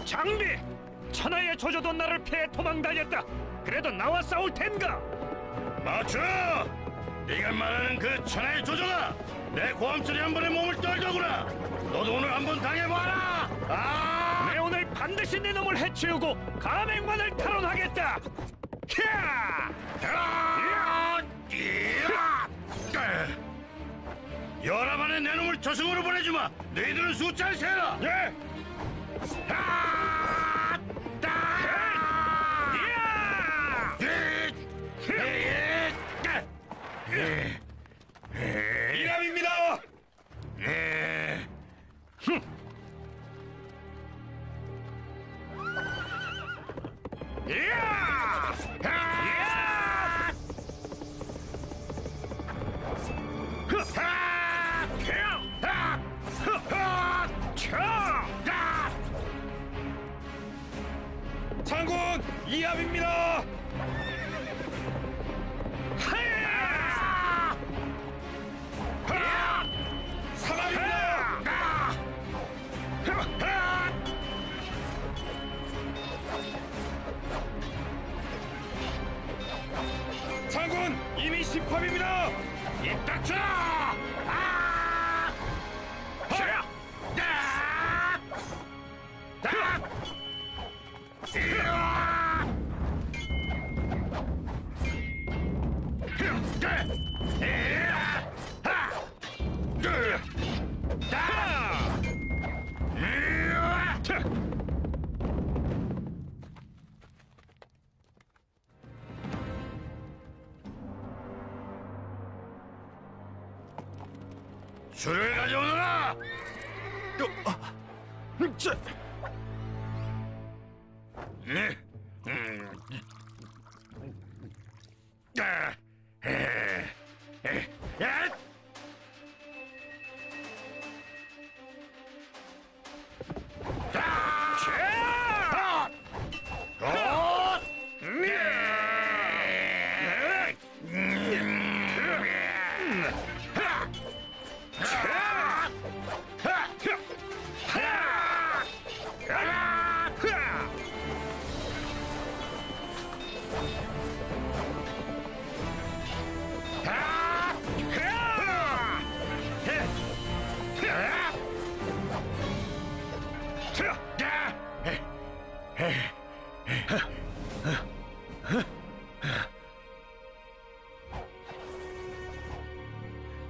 장비! 천하의 조조도 나를 피해 도망다녔다. 그래도 나와 싸울 텐가? 맞춰! 네가 말하는 그 천하의 조조가 내 고함소리 한 번에 몸을 떨더구나. 너도 오늘 한번 당해봐라. 아! 내 오늘 반드시 네 놈을 해치우고 가맹만을 탈환하겠다. 캬! 열아만에 내 놈을 저승으로 보내주마. 너희들은 숫자를 세라. 예! 아! 이남입니다. 장군 이합입니다. 장군 이미 십합입니다. 입 닥쳐! 아! 술을 가져오너라! 네.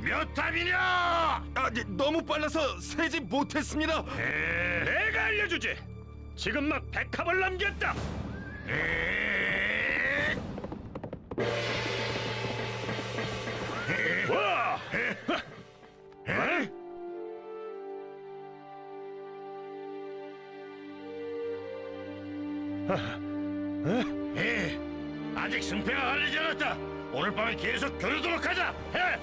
몇 탑이냐? 너무 빨라서 세지 못했습니다. 내가 알려주지. 지금 막 100합을 남겼다. 와! 아직 승패가 갈리지 않았다. 오늘 밤에 계속 겨루도록 하자. 캬!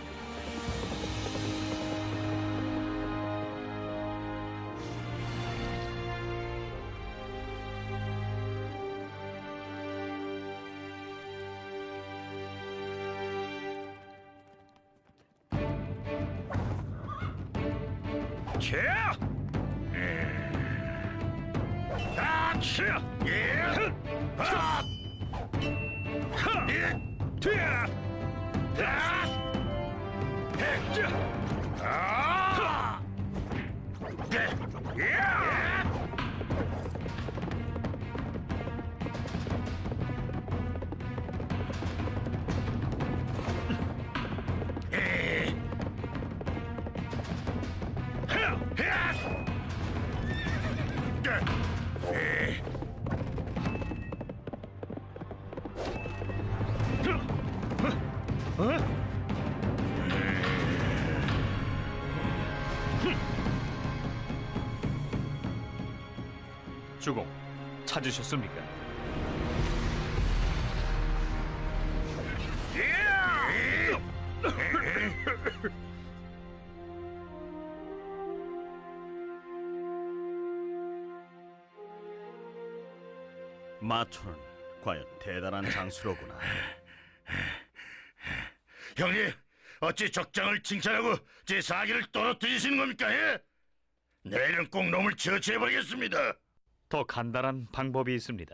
주공, 찾으셨습니까? 마초는 과연 대단한 장수로구나. 형님, 어찌 적장을 칭찬하고 제 사기를 떨어뜨리시는 겁니까? 내일은 꼭 놈을 처치해버리겠습니다. 더 간단한 방법이 있습니다.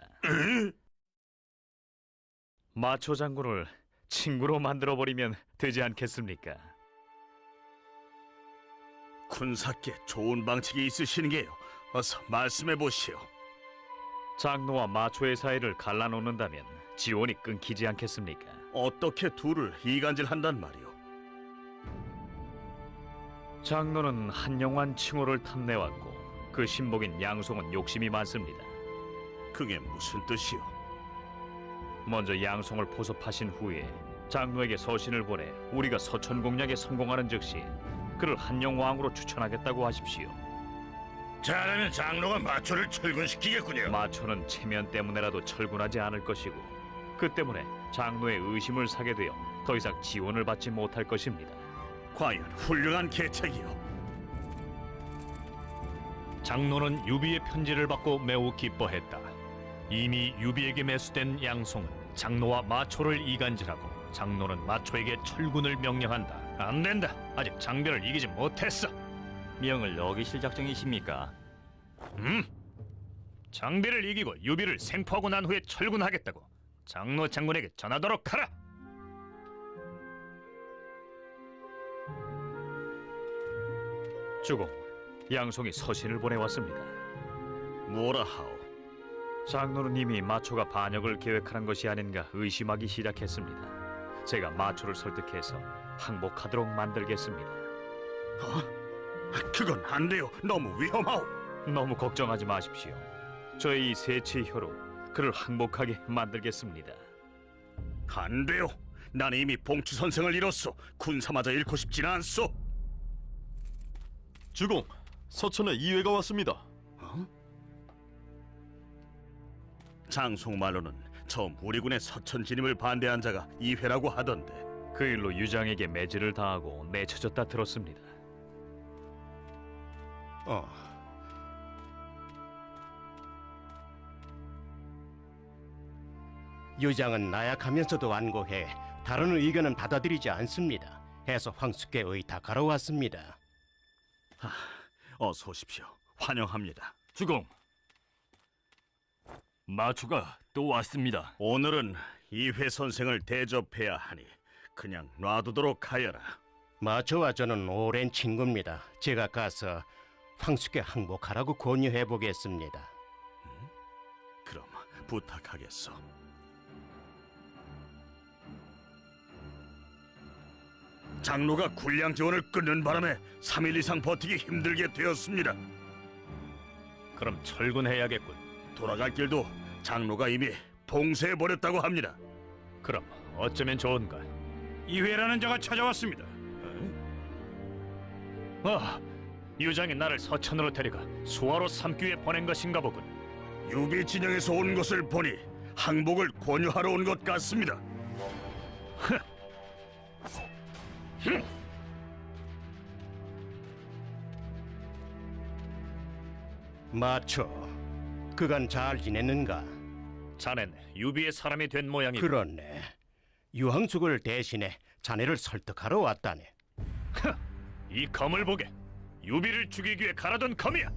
마초 장군을 친구로 만들어버리면 되지 않겠습니까? 군사께 좋은 방책이 있으시는 게요. 어서 말씀해 보시오. 장로와 마초의 사이를 갈라놓는다면 지원이 끊기지 않겠습니까? 어떻게 둘을 이간질한단 말이오? 장로는 한영환 칭호를 탐내왔고 그 신복인 양송은 욕심이 많습니다. 그게 무슨 뜻이오? 먼저 양송을 포섭하신 후에 장로에게 서신을 보내 우리가 서천 공략에 성공하는 즉시 그를 한영왕으로 추천하겠다고 하십시오. 잘하면 장로가 마초를 철군시키겠군요. 마초는 체면 때문에라도 철군하지 않을 것이고 그 때문에 장로의 의심을 사게 되어 더 이상 지원을 받지 못할 것입니다. 과연 훌륭한 계책이오. 장로는 유비의 편지를 받고 매우 기뻐했다. 이미 유비에게 매수된 양송은 장로와 마초를 이간질하고 장로는 마초에게 철군을 명령한다. 안 된다. 아직 장비를 이기지 못했어. 명을 어기실 작정이십니까? 장비를 이기고 유비를 생포하고 난 후에 철군하겠다고 장로 장군에게 전하도록 하라. 주공, 양송이 서신을 보내왔습니다. 뭐라 하오? 장로는 이미 마초가 반역을 계획하는 것이 아닌가 의심하기 시작했습니다. 제가 마초를 설득해서 항복하도록 만들겠습니다. 그건 안 돼요. 너무 위험하오. 너무 걱정하지 마십시오. 저의 이 세치혀로 그를 항복하게 만들겠습니다. 안 돼요. 난 이미 봉추 선생을 잃었소. 군사마저 잃고 싶지는 않소. 주공, 서천에 이회가 왔습니다. 장송 말로는 처음 우리 군의 서천 진입을 반대한 자가 이회라고 하던데. 그 일로 유장에게 매질을 당하고 내쳐졌다 들었습니다. 유장은 나약하면서도 완고해 다른 의견은 받아들이지 않습니다. 해서 황숙께 의탁하러 왔습니다. 어서 오십시오. 환영합니다. 주공, 마초가 또 왔습니다. 오늘은 이회 선생을 대접해야 하니 그냥 놔두도록 하여라. 마초와 저는 오랜 친구입니다. 제가 가서 황숙께 항복하라고 권유해 보겠습니다. 그럼 부탁하겠소. 장로가 군량 지원을 끊는 바람에 3일 이상 버티기 힘들게 되었습니다. 그럼 철군해야겠군. 돌아갈 길도 장로가 이미 봉쇄해버렸다고 합니다. 그럼 어쩌면 좋은가? 이회라는 자가 찾아왔습니다. 유장이 나를 서천으로 데려가 수하로 삼기 위해 보낸 것인가 보군. 유비 진영에서 온 것을 보니 항복을 권유하러 온 것 같습니다. 마초, 그간 잘 지냈는가? 자넨 유비의 사람이 된 모양이고. 그렇네. 유황숙을 대신해 자네를 설득하러 왔다네. 이 검을 보게. 유비를 죽이기 위해 갈아둔 검이야.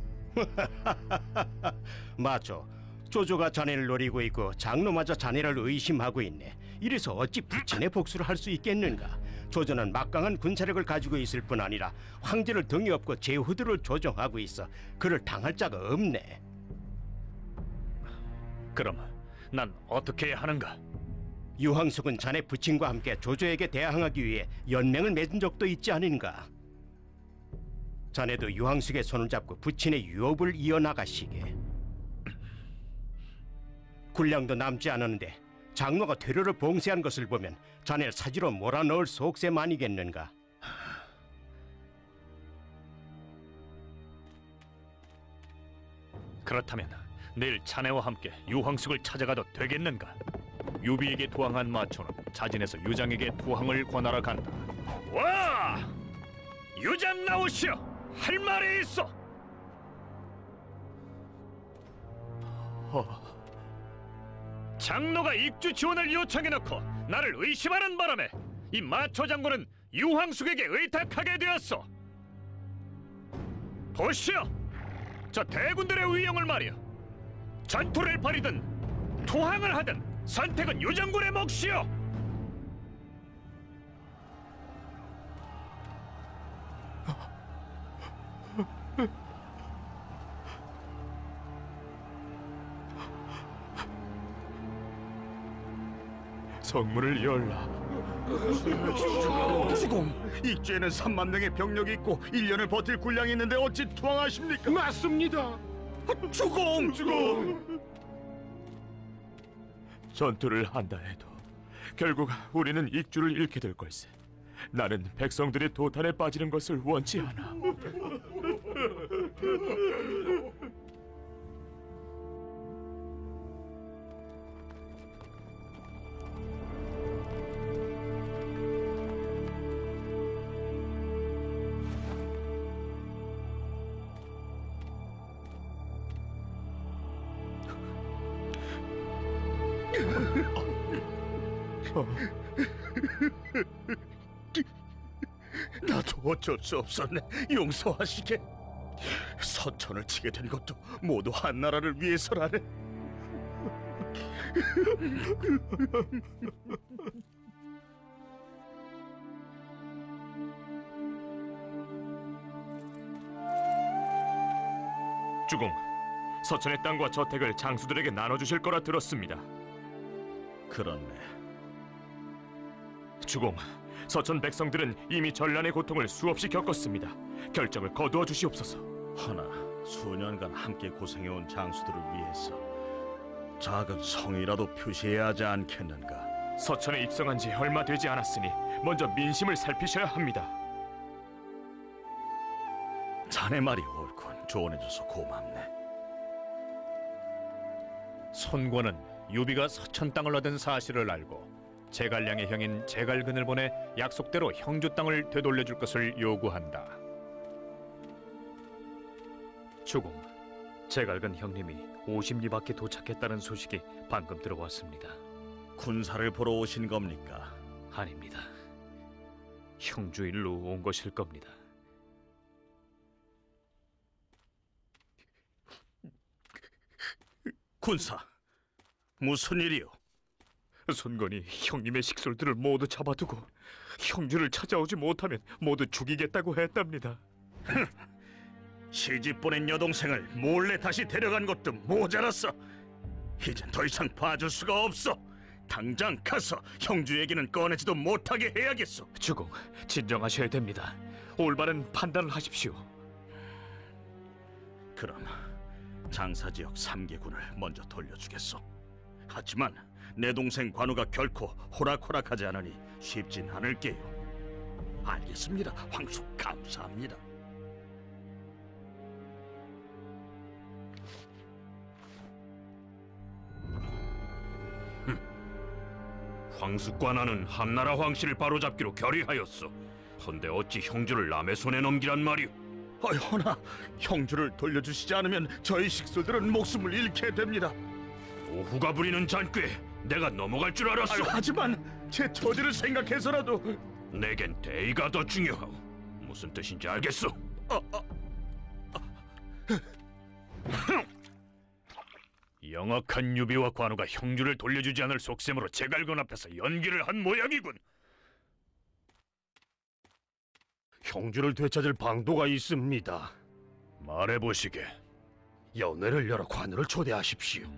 마초, 조조가 자네를 노리고 있고 장로마저 자네를 의심하고 있네. 이래서 어찌 부친의 복수를 할 수 있겠는가? 조조는 막강한 군사력을 가지고 있을 뿐 아니라 황제를 등에 업고 제후들을 조종하고 있어 그를 당할 자가 없네. 그럼 난 어떻게 해야 하는가? 유황숙은 자네 부친과 함께 조조에게 대항하기 위해 연맹을 맺은 적도 있지 않은가? 자네도 유황숙의 손을 잡고 부친의 유업을 이어나가시게. 군량도 남지 않았는데 장로가 퇴로를 봉쇄한 것을 보면 자네를 사지로 몰아넣을 속셈 아니겠는가? 그렇다면 내일 자네와 함께 유황숙을 찾아가도 되겠는가? 유비에게 투항한 마초는 자진해서 유장에게 투항을 권하러 간다. 와! 유장 나오시오. 할 말이 있어. 장로가 입주 지원을 요청해놓고 나를 의심하는 바람에 이 마초 장군은 유황숙에게 의탁하게 되었어. 보시오, 저 대군들의 위용을 말이오. 전투를 벌이든 투항을 하든 선택은 유정군의 몫이오. 성문을 열라. 주공, 익주에는 3만 명의 병력이 있고 1년을 버틸 군량이 있는데 어찌 투항하십니까? 맞습니다. 주공! 전투를 한다 해도 결국 우리는 익주를 잃게 될 걸세. 나는 백성들의 도탄에 빠지는 것을 원치 않아. 나도 어쩔 수 없었네. 용서하시게. 서천을 치게 된 것도 모두 한나라를 위해서라네. 주공, 서천의 땅과 저택을 장수들에게 나눠주실 거라 들었습니다. 그렇네. 주공, 서천 백성들은 이미 전란의 고통을 수없이 겪었습니다. 결정을 거두어 주시옵소서. 허나 수년간 함께 고생해온 장수들을 위해서 작은 성이라도 표시해야 하지 않겠는가? 서천에 입성한 지 얼마 되지 않았으니 먼저 민심을 살피셔야 합니다. 자네 말이 옳군. 조언해줘서 고맙네. 손권은 유비가 서천 땅을 얻은 사실을 알고 제갈량의 형인 제갈근을 보내 약속대로 형주 땅을 되돌려줄 것을 요구한다. 주공, 제갈근 형님이 50리 밖에 도착했다는 소식이 방금 들어왔습니다. 군사를 보러 오신 겁니까? 아닙니다. 형주 일로 온 것일 겁니다. 군사, 무슨 일이오? 손건이 형님의 식솔들을 모두 잡아두고 형주를 찾아오지 못하면 모두 죽이겠다고 했답니다. 시집 보낸 여동생을 몰래 다시 데려간 것도 모자랐어. 이젠 더 이상 봐줄 수가 없어. 당장 가서 형주 얘기는 꺼내지도 못하게 해야겠어. 주공, 진정하셔야 됩니다. 올바른 판단을 하십시오. 그럼 장사지역 3개군을 먼저 돌려주겠소. 하지만 내 동생 관우가 결코 호락호락하지 않으니 쉽진 않을게요. 알겠습니다. 황숙 감사합니다. 황숙과 나는 한나라 황실을 바로잡기로 결의하였어. 헌데 어찌 형주를 남의 손에 넘기란 말이오? 허나 형주를 돌려주시지 않으면 저희 식소들은 목숨을 잃게 됩니다. 오후가 부리는 잔꾀에 내가 넘어갈 줄 알았어. 하지만 제 처지를 생각해서라도 내겐 대의가 더 중요하오. 무슨 뜻인지 알겠어? 영악한 유비와 관우가 형주를 돌려주지 않을 속셈으로 제갈근 앞에서 연기를 한 모양이군. 형주를 되찾을 방도가 있습니다. 말해보시게. 연회를 열어 관우를 초대하십시오.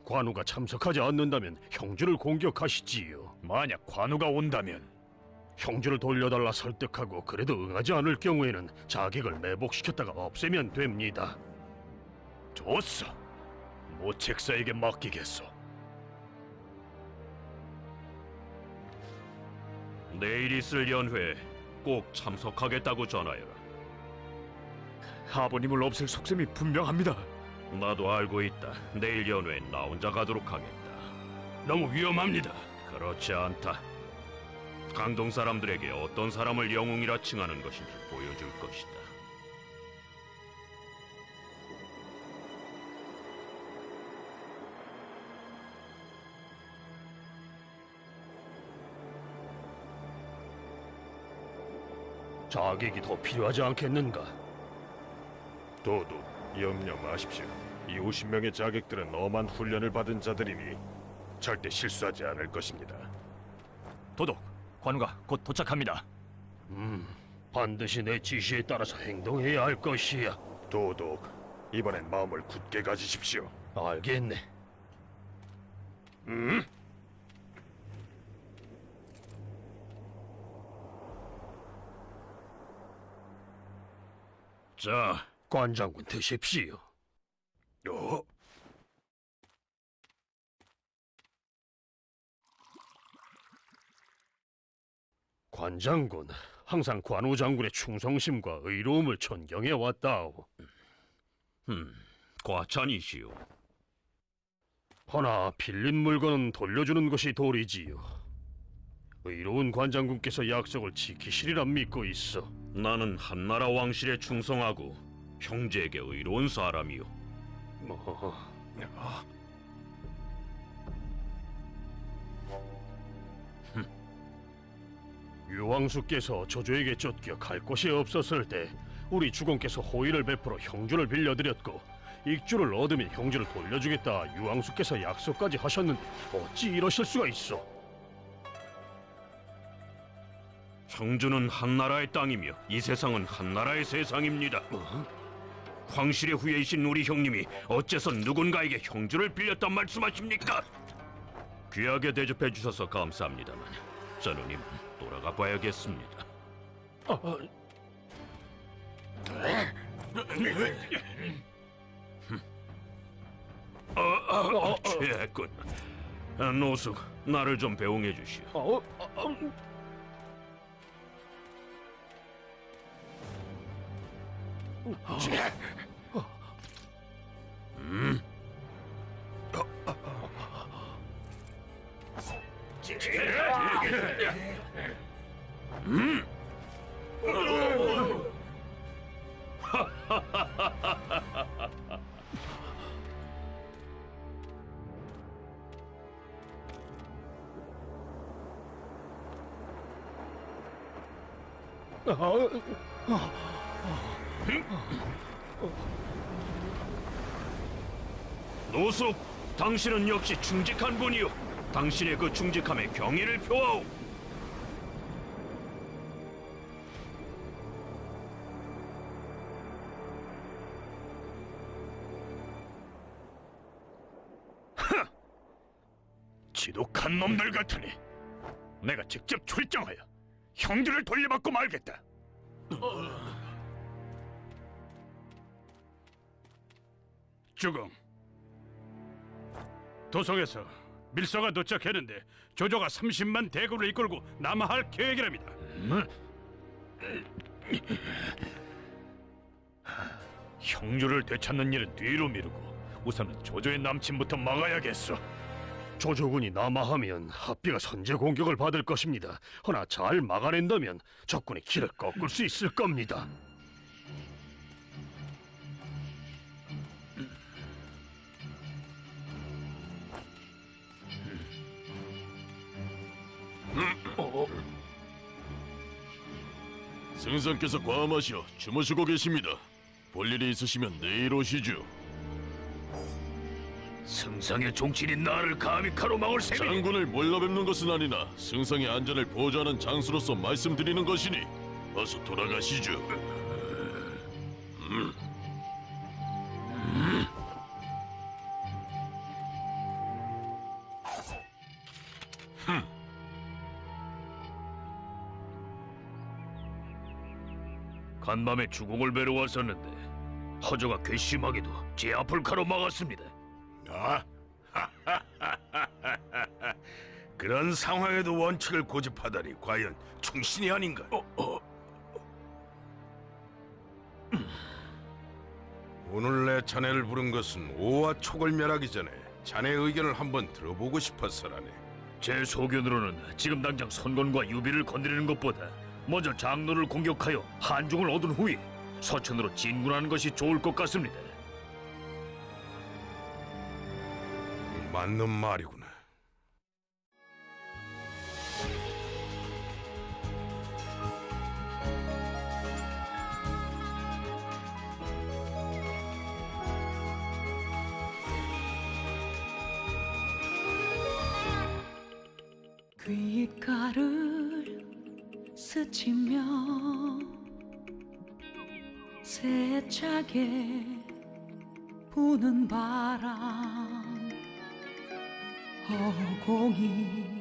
관우가 참석하지 않는다면 형주를 공격하시지요. 만약 관우가 온다면 형주를 돌려달라 설득하고 그래도 응하지 않을 경우에는 자객을 매복시켰다가 없애면 됩니다. 좋소. 모책사에게 맡기겠소. 내일 있을 연회에 꼭 참석하겠다고 전하여라. 아버님을 없앨 속셈이 분명합니다. 나도 알고 있다. 내일 연회엔 나 혼자 가도록 하겠다. 너무 위험합니다. 그렇지 않다. 강동 사람들에게 어떤 사람을 영웅이라 칭하는 것인지 보여줄 것이다. 자객이 더 필요하지 않겠는가? 도도 염려 마십시오. 이 50명의 자객들은 엄한 훈련을 받은 자들이니 절대 실수하지 않을 것입니다. 도독, 관우가 곧 도착합니다. 반드시 내 지시에 따라서 행동해야 할 것이야. 도독, 이번엔 마음을 굳게 가지십시오. 알겠네. 자, 관장군 드십시오. 관장군, 항상 관우 장군의 충성심과 의로움을 존경해 왔다오. 과찬이시오. 허나 빌린 물건은 돌려주는 것이 도리지요. 의로운 관장군께서 약속을 지키시리라 믿고 있어. 나는 한나라 왕실에 충성하고 형제에게 의로운 사람이오. 유왕수께서 조조에게 쫓겨 갈 곳이 없었을 때 우리 주공께서 호의를 베풀어 형주를 빌려드렸고 익주를 얻으면 형주를 돌려주겠다 유왕수께서 약속까지 하셨는데 어찌 이러실 수가 있어? 형주는 한나라의 땅이며 이 세상은 한나라의 세상입니다. 황실의 후예이신 우리 형님이 어째서 누군가에게 형주를 빌렸단 말씀하십니까? 귀하게 대접해 주셔서 감사합니다만 저는 이만 돌아가 봐야겠습니다. 취했군. 노숙, 나를 좀 배웅해 주시오. 노숙, 당신은 역시 충직한 분이요. 당신의 그 충직함에 경의를 표하오. 지독한 놈들 같으니 내가 직접 출정하여 형들을 돌려받고 말겠다. 주공, 도성에서 밀서가 도착했는데 조조가 30만 대군을 이끌고 남하할 계획이랍니다. 형주를 되찾는 일은 뒤로 미루고 우선은 조조의 남친부터 막아야겠어. 조조군이 남하하면 합비가 선제 공격을 받을 것입니다. 허나 잘 막아낸다면 적군의 길을 꺾을 수 있을 겁니다. 승상께서 과음하시어 주무시고 계십니다. 볼 일이 있으시면 내일 오시죠. 승상의 종친인 나를 감히 가로막을 셈이니 장군을 몰라 뵙는 것은 아니나 승상의 안전을 보좌하는 장수로서 말씀드리는 것이니 어서 돌아가시죠. 간밤에 주공을 뵈러 왔었는데 허저가 괘씸하게도 제 앞을 가로막았습니다. 그런 상황에도 원칙을 고집하다니 과연 충신이 아닌가? 오늘 내 자네를 부른 것은 오와 촉을 멸하기 전에 자네의 의견을 한번 들어보고 싶어서라네. 제 소견으로는 지금 당장 선권과 유비를 건드리는 것보다 먼저 장로를 공격하여 한중을 얻은 후에 서천으로 진군하는 것이 좋을 것 같습니다. 맞는 말이구나. 발을 스치며 세차게 부는 바람 허공이